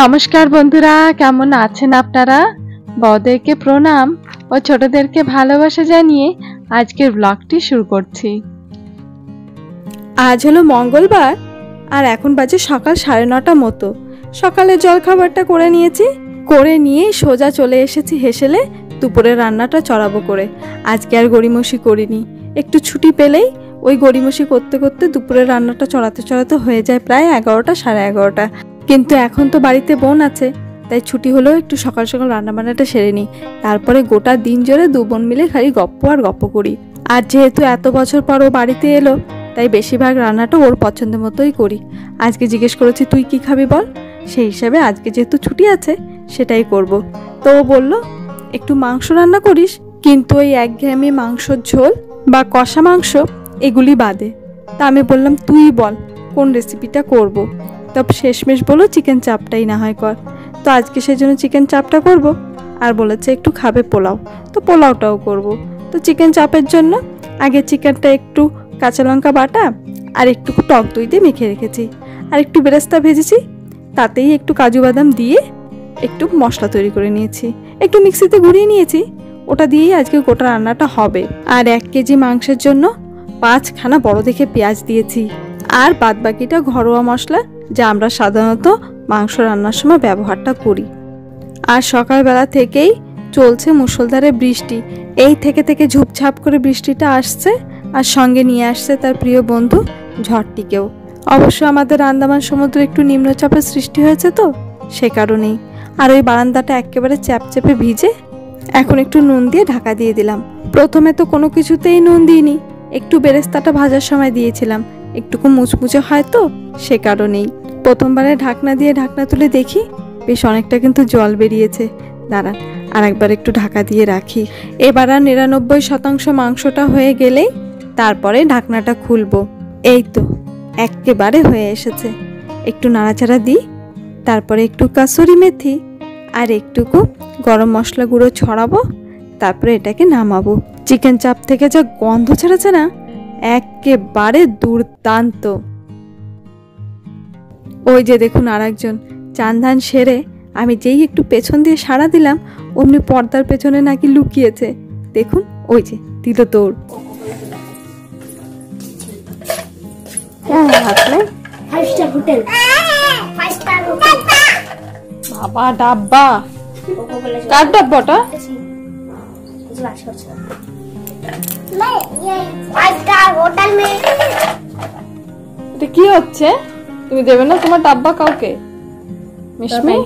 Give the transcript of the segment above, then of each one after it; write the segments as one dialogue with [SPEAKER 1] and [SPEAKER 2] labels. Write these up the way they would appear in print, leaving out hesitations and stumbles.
[SPEAKER 1] নমস্কার বন্ধুরা, কেমন আছেন আপনারা? বড়দেরকে প্রণাম ও ছোটদেরকে ভালোবাসা জানিয়ে আজকের ব্লগটি শুরু করছি।
[SPEAKER 2] আজ হলো মঙ্গলবার আর এখন বাজে সকাল 9:30 মতো। সকালে জলখাবারটা করে নিয়ে সোজা চলে এসেছি হেসেলে দুপুরে রান্নাটা চড়াবো করে। আজকে আর গড়িমসি করিনি, একটু ছুটি পেলেই ওই গড়িমসি করতে করতে দুপুরে রান্নাটা চড়াতে হয়ে যায় প্রায় 11টা সাড়ে 11টা। কিন্তু এখন তো বাড়িতে বোন আছে, তাই ছুটি হলেও একটু সকাল সকাল রান্নাবান্নাটা সেরে নিই। তারপরে গোটা দিন জুড়ে দু বোন মিলে খালি গপ্প করি। আর যেহেতু এত বছর পর ও বাড়িতে এলো, তাই বেশিরভাগ রান্নাটা ওর পছন্দ মতোই করি। আজকে জিজ্ঞেস করেছি তুই কি খাবি বল, সেই হিসাবে আজকে যেহেতু ছুটি আছে সেটাই করব। তো ও বলল একটু মাংস রান্না করিস, কিন্তু ওই একঘেয়েমি মাংসর ঝোল বা কষা মাংস এগুলি বাদে। তা আমি বললাম তুই বল কোন রেসিপিটা করব। তবে শেষমেশ বলো চিকেন চাপটাই না হয় কর। তো আজকে সেই জন্য চিকেন চাপটা করব। আর বলেছে একটু খাবে পোলাও, তো পোলাওটাও করব। তো চিকেন চাপের জন্য আগে চিকেনটা একটু কাঁচা লঙ্কা বাটা আর একটু টক দই দিয়ে মেখে রেখেছি, আর একটু বেরেস্তা ভেজেছি, তাতেই একটু কাজু বাদাম দিয়ে একটু মশলা তৈরি করে নিয়েছি, একটু মিক্সিতে ঘুরিয়ে নিয়েছি। ওটা দিয়েই আজকে গোটা রান্নাটা হবে। আর 1 কেজি মাংসের জন্য 5খানা বড় দেখে পেঁয়াজ দিয়েছি, আর বাদবাকিটা ঘরোয়া মশলা যা আমরা সাধারণত মাংস রান্নার সময় ব্যবহারটা করি। আর সকালবেলা থেকেই চলছে মুষলধারে বৃষ্টি। এই থেকে ঝুপঝাপ করে বৃষ্টিটা আসছে, আর সঙ্গে নিয়ে আসছে তার প্রিয় বন্ধু ঝড়টিকেও। অবশ্য আমাদের আন্দামান সমুদ্রে একটু নিম্নচাপের সৃষ্টি হয়েছে, তো সে কারণেই। আর ওই বারান্দাটা একেবারে চ্যাপচ্যাপে ভিজে। এখন একটু নুন দিয়ে ঢাকা দিয়ে দিলাম। প্রথমে তো কোনো কিছুতেই নুন দিইনি, একটু বেরেস্তাটা ভাজার সময় দিয়েছিলাম, একটুকু মুচমুচে হয় তো সে কারণেই। প্রথমবারে ঢাকনা দিয়ে ঢাকনা তুলে দেখি বেশ অনেকটা কিন্তু জল বেরিয়েছে। দাঁড়ান আর একবার একটু ঢাকা দিয়ে রাখি। এবার আর 99% মাংসটা হয়ে গেলেই তারপরে ঢাকনাটা খুলবো। এই তো একেবারে হয়ে এসেছে। একটু নাড়াচাড়া দিই, তারপরে একটু কাসুরি মেথি আর একটুকু গরম মশলা গুঁড়ো ছড়াবো, তারপরে এটাকে নামাবো। চিকেন চাপ থেকে যা গন্ধ ছেড়েছে না, একেবারে দুর্দান্ত। ওই যে দেখুন আর একজন চান ধান সেরে আমি যেই একটু পেছন দিয়ে সাড়া দিলাম, অমনি পর্দার পেছনে নাকি লুকিয়েছে। দেখুন ওই যে দিল দৌড়। বাবা ডাব্বা, কার ডাব্বাটা? এটা কি হচ্ছে? তুমি দেবে না তোমার ডাব্বা কাউকে? মিশমি,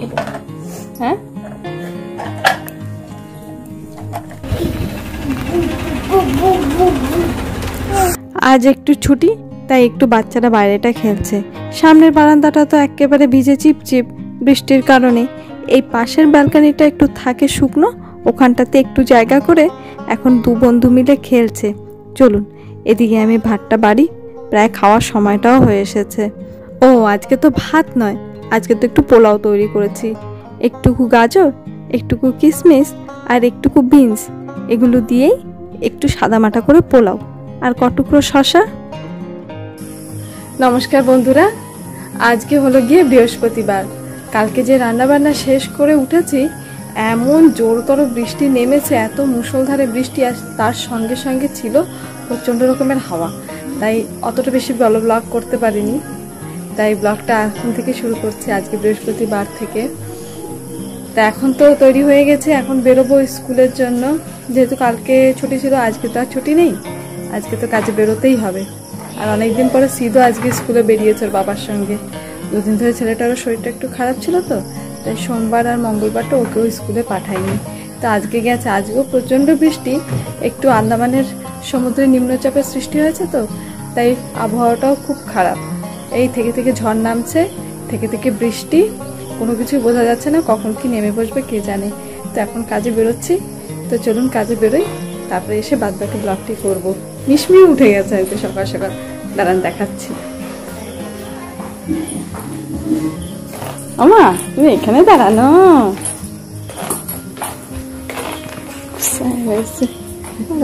[SPEAKER 2] হ্যাঁ আজ একটু ছুটি, তাই একটু বাচ্চারা বাইরেটা খেলছে। সামনের বারান্দাটা তো একেবারে ভিজে চিপচিপ বৃষ্টির কারণে। এই পাশের ব্যালকনিটা একটু থাকে শুকনো, ওখানটাতে একটু জায়গা করে এখন দু বন্ধু মিলে খেলছে। চলুন এদিকে আমি ভাতটা বাড়ি, প্রায় খাওয়ার সময়টাও হয়ে এসেছে। ও আজকে তো ভাত নয়, আজকে তো একটু পোলাও তৈরি করেছি। একটুকু গাজর, একটুকু কিশমিশ আর একটুকু বিনস, এগুলো দিয়েই একটু সাদামাটা করে পোলাও, আর কটুকরো শসা। নমস্কার বন্ধুরা, আজকে হলো গিয়ে বৃহস্পতিবার। কালকে যে রান্নাবান্না শেষ করে উঠেছি, এমন জোরতর বৃষ্টি নেমেছে, এত মুষলধারে বৃষ্টি, আর তার সঙ্গে সঙ্গে ছিল প্রচণ্ড রকমের হাওয়া, তাই অতটা বেশি ব্লগ করতে পারিনি। তাই ব্লগটা এখন থেকে শুরু করছি, আজকে বৃহস্পতিবার থেকে। তা এখন তো তৈরি হয়ে গেছে, এখন বেরোবো স্কুলের জন্য। যেহেতু কালকে ছুটি ছিল, আজকে তো আর ছুটি নেই, আজকে তো কাজে বেরোতেই হবে। আর অনেকদিন পরে সিধু আজকে স্কুলে বেরিয়েছে ওর বাবার সঙ্গে। দুদিন ধরে ছেলেটারও শরীরটা একটু খারাপ ছিল, তো তাই সোমবার আর মঙ্গলবারটা ওকেও স্কুলে পাঠাইনি। তো আজকে গেছে। আজকেও প্রচণ্ড বৃষ্টি, একটু আন্দামানের সমুদ্রে নিম্নচাপের সৃষ্টি হয়েছে, তো তাই আবহাওয়াটাও খুব খারাপ। এই থেকে ঝড় নামছে, থেকে বৃষ্টি, কোনো কিছু বোঝা যাচ্ছে না কখন কি নেমে বসবে কে জানে। তো এখন কাজে বেরোচ্ছি, তো চলুন কাজে বেরোই, তারপরে এসে বাদবাকি ব্লগটি করবো। মিশমি উঠে গেছে হয়তো সকাল সকাল, দাঁড়ান দেখাচ্ছি। আমা তুমি এখানে দাঁড়ানো,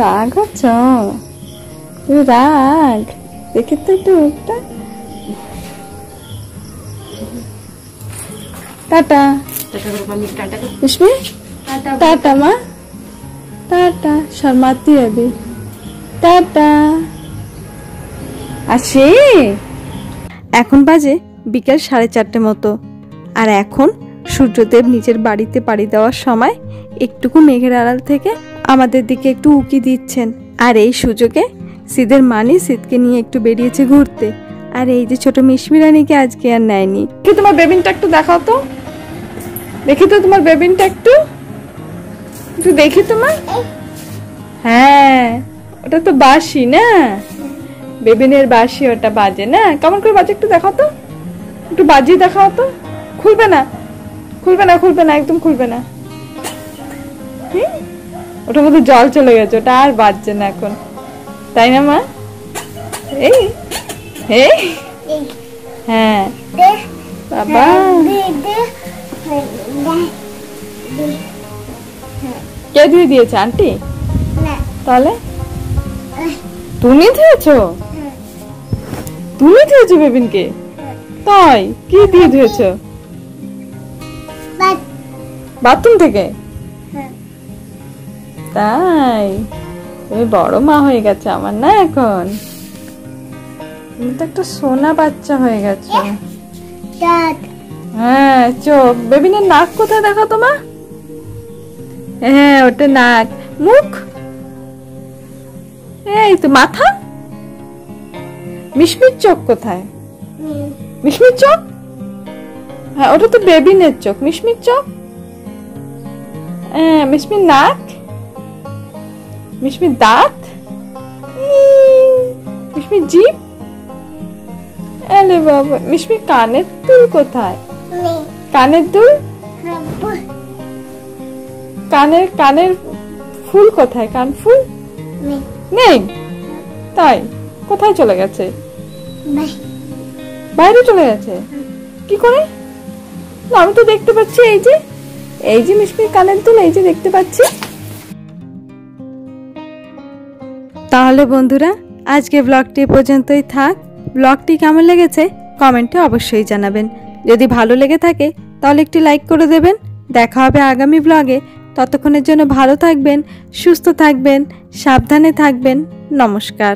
[SPEAKER 2] রাগ হচ্ছ? তুমি রাগ দেখে তো একটু মুখটা। টাটা মিশমি টাটা মা টাটা শর্মাতি अभी টাটা আসি। এখন বাজে বিকেল 4:30 মতো, আর এখন সূর্যদেব নিজের বাড়িতে পাড়ি দেওয়ার সময় একটুকু মেঘের আড়াল থেকে আমাদের দিকে একটু উকি দিচ্ছেন। আর এই সুযোগে সিদের মানি সিদকে নিয়ে একটু বেরিয়েছে ঘুরতে। আর এই যে ছোট মিশমি রানীকে আজকে আর নেয়নি। কি তোমার বেবিনটা একটু দেখাও তো, দেখি তো তোমার বেবিনটা একটু একটু দেখি তোমার। হ্যাঁ ওটা তো বাঁশি না, বেবিনের বাঁশি ওটা বাজে না, কেমন করে বাজে একটু দেখাও তো, একটু বাজিয়ে দেখাও তো। খুলবে না খুলবে না খুলবে না একদম খুলবে না। ওটার মধ্যে জল চলে গেছে, ওটা আর বাজছে না এখন, তাই না মা? এই এই হ্যাঁ বাবা কে ধুয়ে দিয়েছে? আন্টি? তাহলে তুমি ধুয়েছো? তুমি ধুয়েছো বেবিনকে? তাই কি দিয়ে ধুয়েছো? বাথরুম থেকে? তাই তুমি বড় মা হয়ে গেছে আমার না এখন, তুমি তো একটা সোনা বাচ্চা হয়ে গেছো। হ্যাঁ চোখ, বেবিনের নাক কোথায় দেখা তোমার? হ্যাঁ ওটা নাক। মুখ? এই তো মাথা। মিশমির চোখ কোথায়? মিশমির চোখ? হ্যাঁ ওটা তো বেবিনের চোখ, মিশমির চোখ। হ্যাঁ মিশমির নাক, মিশমির দাঁত, মিশমির জিভ। আরে বাবা, মিশমির কানের দুল কোথায়? কানের দুল? কানের কানের ফুল কোথায়? কান ফুল নেই? তাই কোথায় চলে গেছে? বাইরে চলে গেছে। কি করে? আমি তো দেখতে পাচ্ছি, এই যে মিশমির কানের দুল, এই যে দেখতে পাচ্ছি। তাহলে বন্ধুরা আজকে ব্লগটি পর্যন্তই থাক। ব্লগটি কেমন লেগেছে কমেন্টে অবশ্যই জানাবেন। যদি ভালো লেগে থাকে তাহলে একটি লাইক করে দেবেন। দেখা হবে আগামী ব্লগে। ততক্ষণের জন্য ভালো থাকবেন, সুস্থ থাকবেন, সাবধানে থাকবেন। নমস্কার।